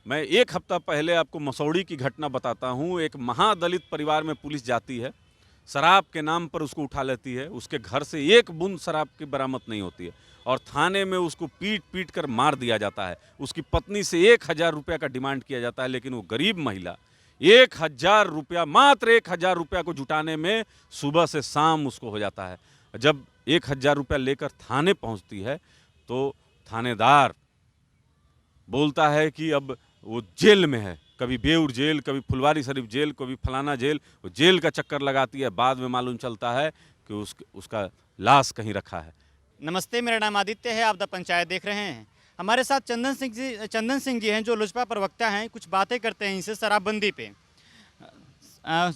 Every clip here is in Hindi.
मैं एक हफ्ता पहले आपको मसौड़ी की घटना बताता हूँ। एक महादलित परिवार में पुलिस जाती है, शराब के नाम पर उसको उठा लेती है, उसके घर से एक बूंद शराब की बरामद नहीं होती है और थाने में उसको पीट-पीट कर मार दिया जाता है। उसकी पत्नी से 1000 रुपये का डिमांड किया जाता है, लेकिन वो गरीब महिला 1000 रुपया, मात्र 1000 रुपया को जुटाने में सुबह से शाम उसको हो जाता है। जब 1000 रुपया लेकर थाने पहुँचती है, तो थानेदार बोलता है कि अब वो जेल में है, कभी बेऊर जेल, कभी फुलवारी शरीफ जेल, कभी फलाना जेल। वो जेल का चक्कर लगाती है। बाद में मालूम चलता है कि उसका लाश कहीं रखा है। नमस्ते, मेरा नाम आदित्य है। आप द पंचायत देख रहे हैं। हमारे साथ चंदन सिंह जी हैं, जो लोजपा प्रवक्ता हैं। कुछ बातें करते हैं इनसे शराबबंदी पे।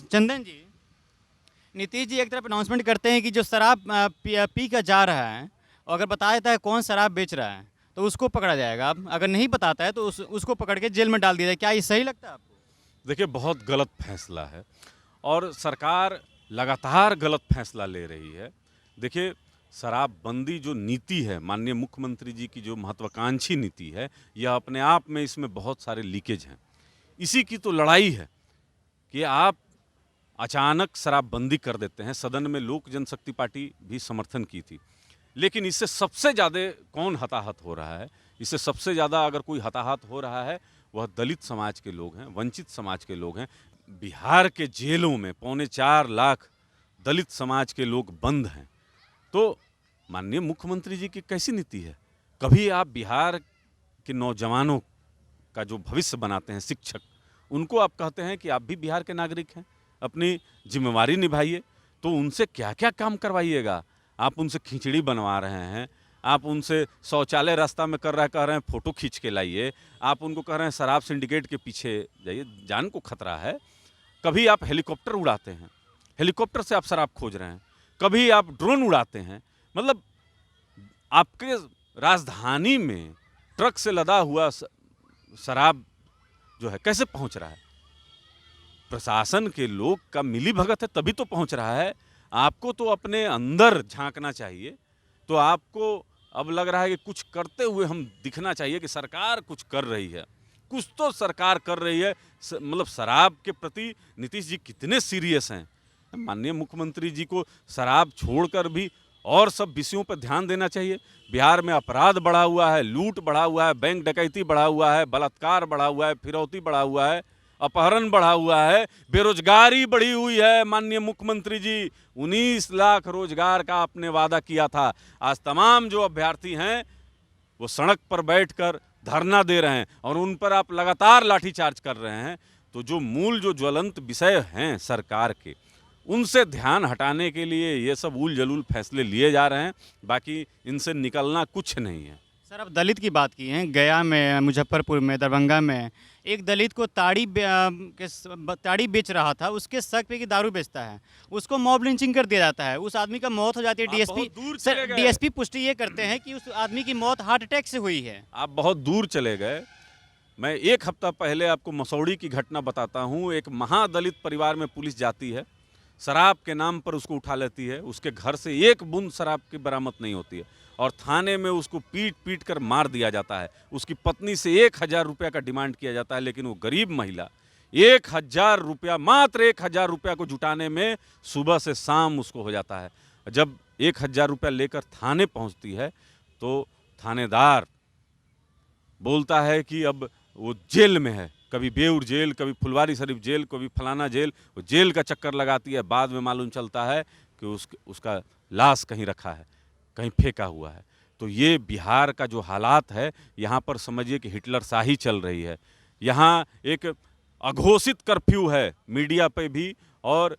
चंदन जी, नीतीश जी एक तरफ अनाउंसमेंट करते हैं कि जो शराब पी कर जा रहा है, और अगर बता देता है कौन शराब बेच रहा है तो उसको पकड़ा जाएगा। अगर नहीं बताता है तो उसको पकड़ के जेल में डाल दिया जाए। क्या ये सही लगता है आपको? देखिए, बहुत गलत फैसला है और सरकार लगातार गलत फैसला ले रही है। देखिए, शराबबंदी जो नीति है, माननीय मुख्यमंत्री जी की जो महत्वाकांक्षी नीति है, यह अपने आप में इसमें बहुत सारे लीकेज हैं। इसी की तो लड़ाई है कि आप अचानक शराबबंदी कर देते हैं। सदन में लोक जनशक्ति पार्टी भी समर्थन की थी, लेकिन इससे सबसे ज़्यादा कौन हताहत हो रहा है? इससे सबसे ज़्यादा अगर कोई हताहत हो रहा है, वह दलित समाज के लोग हैं, वंचित समाज के लोग हैं। बिहार के जेलों में 4.25 लाख दलित समाज के लोग बंद हैं। तो माननीय मुख्यमंत्री जी की कैसी नीति है? कभी आप बिहार के नौजवानों का जो भविष्य बनाते हैं, शिक्षक, उनको आप कहते हैं कि आप भी बिहार के नागरिक हैं, अपनी जिम्मेवारी निभाइए। तो उनसे क्या-क्या काम करवाइएगा? आप उनसे खिचड़ी बनवा रहे हैं, आप उनसे शौचालय रास्ता में कर रहा है, कह रहे हैं फ़ोटो खींच के लाइए, आप उनको कह रहे हैं शराब सिंडिकेट के पीछे जाइए, जान को खतरा है। कभी आप हेलीकॉप्टर उड़ाते हैं, हेलीकॉप्टर से आप शराब खोज रहे हैं, कभी आप ड्रोन उड़ाते हैं। मतलब आपके राजधानी में ट्रक से लदा हुआ शराब जो है कैसे पहुंच रहा है? प्रशासन के लोग का मिलीभगत है तभी तो पहुंच रहा है। आपको तो अपने अंदर झांकना चाहिए। तो आपको अब लग रहा है कि कुछ करते हुए हम दिखना चाहिए कि सरकार कुछ कर रही है। कुछ तो सरकार कर रही है। मतलब शराब के प्रति नीतीश जी कितने सीरियस हैं। माननीय मुख्यमंत्री जी को शराब छोड़कर भी और सब विषयों पर ध्यान देना चाहिए। बिहार में अपराध बढ़ा हुआ है, लूट बढ़ा हुआ है, बैंक डकैती बढ़ा हुआ है, बलात्कार बढ़ा हुआ है, फिरौती बढ़ा हुआ है, अपहरण बढ़ा हुआ है, बेरोजगारी बढ़ी हुई है। माननीय मुख्यमंत्री जी, 19 लाख रोजगार का आपने वादा किया था। आज तमाम जो अभ्यर्थी हैं वो सड़क पर बैठकर धरना दे रहे हैं और उन पर आप लगातार लाठीचार्ज कर रहे हैं। तो जो मूल जो ज्वलंत विषय हैं सरकार के, उनसे ध्यान हटाने के लिए ये सब उल जलूल फैसले लिए जा रहे हैं। बाकी इनसे निकलना कुछ नहीं है। सर, अब दलित की बात की है। गया में, मुजफ्फरपुर में, दरभंगा में एक दलित को ताड़ी बेच रहा था। उसके शक पे कि दारू बेचता है, उसको मॉब लिंचिंग कर दिया जाता है। उस आदमी का मौत हो जाती है। डीएसपी पुष्टि ये करते हैं कि उस आदमी की मौत हार्ट अटैक से हुई है। आप बहुत दूर चले गए। मैं एक हफ्ता पहले आपको मसौड़ी की घटना बताता हूँ। एक महादलित परिवार में पुलिस जाती है, शराब के नाम पर उसको उठा लेती है, उसके घर से एक बूंद शराब की बरामद नहीं होती है और थाने में उसको पीट-पीट कर मार दिया जाता है। उसकी पत्नी से 1000 रुपये का डिमांड किया जाता है, लेकिन वो गरीब महिला 1000 रुपया, मात्र 1000 रुपया को जुटाने में सुबह से शाम उसको हो जाता है। जब 1000 रुपया लेकर थाने पहुंचती है, तो थानेदार बोलता है कि अब वो जेल में है, कभी बेऊर जेल, कभी फुलवारी शरीफ जेल, कभी फलाना जेल। वो जेल का चक्कर लगाती है। बाद में मालूम चलता है कि उसका लाश कहीं रखा है, कहीं फेंका हुआ है। तो ये बिहार का जो हालात है, यहाँ पर समझिए कि हिटलरशाही चल रही है। यहाँ एक अघोषित कर्फ्यू है मीडिया पे भी और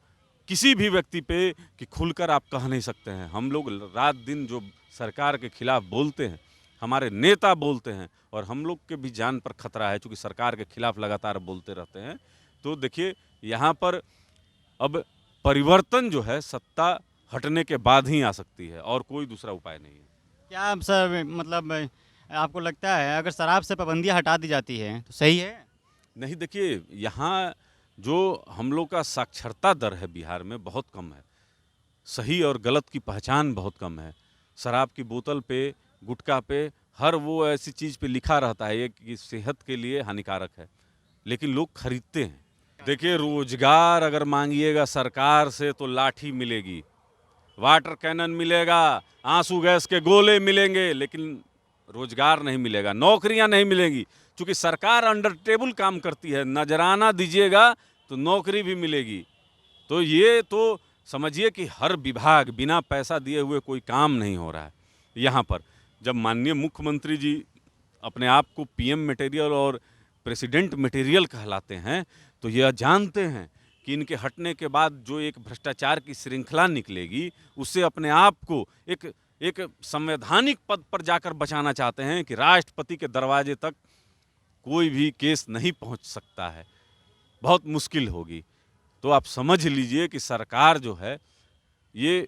किसी भी व्यक्ति पे कि खुलकर आप कह नहीं सकते हैं। हम लोग रात दिन जो सरकार के खिलाफ बोलते हैं, हमारे नेता बोलते हैं और हम लोग के भी जान पर खतरा है, क्योंकि सरकार के खिलाफ लगातार बोलते रहते हैं। तो देखिए, यहाँ पर अब परिवर्तन जो है सत्ता हटने के बाद ही आ सकती है और कोई दूसरा उपाय नहीं है। क्या आप सर, मतलब आपको लगता है अगर शराब से पाबंदियाँ हटा दी जाती है तो सही है? नहीं, देखिए, यहाँ जो हम लोग का साक्षरता दर है बिहार में बहुत कम है। सही और गलत की पहचान बहुत कम है। शराब की बोतल पे, गुटखा पे हर वो ऐसी चीज़ पे लिखा रहता है ये कि सेहत के लिए हानिकारक है, लेकिन लोग खरीदते हैं। देखिए, रोजगार अगर मांगिएगा सरकार से तो लाठी मिलेगी, वाटर कैनन मिलेगा, आंसू गैस के गोले मिलेंगे, लेकिन रोजगार नहीं मिलेगा, नौकरियां नहीं मिलेंगी। क्योंकि सरकार अंडर टेबल काम करती है, नजराना दीजिएगा तो नौकरी भी मिलेगी। तो ये तो समझिए कि हर विभाग बिना पैसा दिए हुए कोई काम नहीं हो रहा है। यहाँ पर जब माननीय मुख्यमंत्री जी अपने आप को पीएम मटेरियल और प्रेसिडेंट मटेरियल कहलाते हैं, तो यह जानते हैं कि इनके हटने के बाद जो एक भ्रष्टाचार की श्रृंखला निकलेगी, उससे अपने आप को एक संवैधानिक पद पर जाकर बचाना चाहते हैं कि राष्ट्रपति के दरवाजे तक कोई भी केस नहीं पहुंच सकता है, बहुत मुश्किल होगी। तो आप समझ लीजिए कि सरकार जो है ये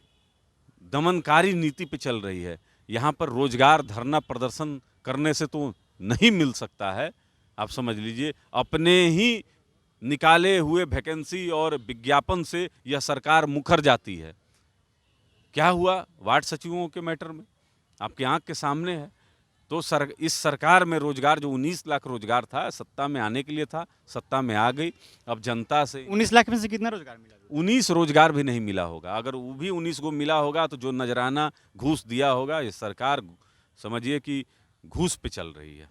दमनकारी नीति पे चल रही है। यहाँ पर रोजगार धरना प्रदर्शन करने से तो नहीं मिल सकता है। आप समझ लीजिए अपने ही निकाले हुए वैकेंसी और विज्ञापन से यह सरकार मुकर जाती है। क्या हुआ वार्ड सचिवों के मैटर में, आपकी आंख के सामने है। तो इस सरकार में रोजगार जो 19 लाख रोजगार था, सत्ता में आने के लिए था, सत्ता में आ गई। अब जनता से 19 लाख में से कितना रोजगार मिला? 19 रोजगार भी नहीं मिला होगा। अगर वो भी 19 को मिला होगा तो जो नजराना घूस दिया होगा, ये सरकार समझिए कि घूस पे चल रही है।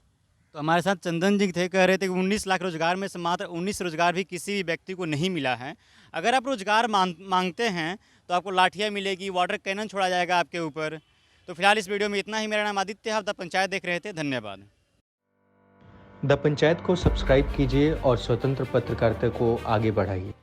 तो हमारे साथ चंदन जी थे, कह रहे थे कि 19 लाख रोजगार में से मात्र 19 रोजगार भी किसी भी व्यक्ति को नहीं मिला है। अगर आप रोजगार मांगते हैं तो आपको लाठियाँ मिलेगी, वाटर कैनन छोड़ा जाएगा आपके ऊपर। तो फिलहाल इस वीडियो में इतना ही। मेरा नाम आदित्य है, आप द पंचायत देख रहे थे। धन्यवाद। द पंचायत को सब्सक्राइब कीजिए और स्वतंत्र पत्रकारिता को आगे बढ़ाइए।